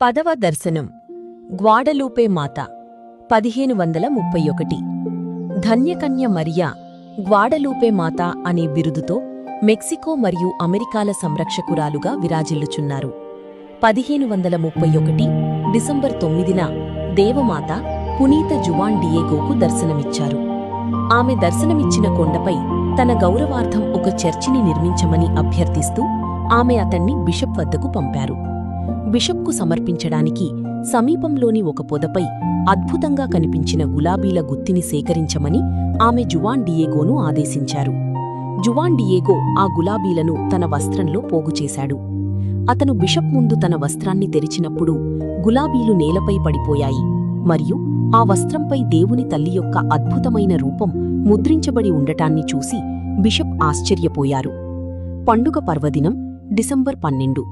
పదవ దర్శనం గ్వాడలూపే మాత 1531 ధన్యకన్య మరియా గ్వాడలూపే మాత అనే బిరుదుతో మెక్సికో మరియు అమెరికాల సంరక్షకురాలుగా విరాజిల్లుచున్నారు. 1531 డిసెంబర్ 9న దేవమాత పునీత జువాన్ డియేగోకు దర్శనమిచ్చారు. ఆమె దర్శనమిచ్చిన కొండపై తన గౌరవార్థం ఒక చర్చిని నిర్మించమని అభ్యర్థిస్తూ ఆమె అతన్ని బిషప్ వద్దకు పంపారు. బిషప్కు సమర్పించడానికి సమీపంలోని ఒక పొదపై అద్భుతంగా కనిపించిన గులాబీల గుత్తిని సేకరించమని ఆమె జువాన్ డియేగోను ఆదేశించారు. జువాన్ డియేగో ఆ గులాబీలను తన వస్త్రంలో పోగుచేశాడు. అతను బిషప్ ముందు తన వస్త్రాన్ని తెరిచినప్పుడు గులాబీలు నేలపై పడిపోయాయి మరియు ఆ వస్త్రంపై దేవుని తల్లి యొక్క అద్భుతమైన రూపం ముద్రించబడి ఉండటాన్ని చూసి బిషప్ ఆశ్చర్యపోయారు. పండుగ పర్వదినం డిసెంబర్ 12.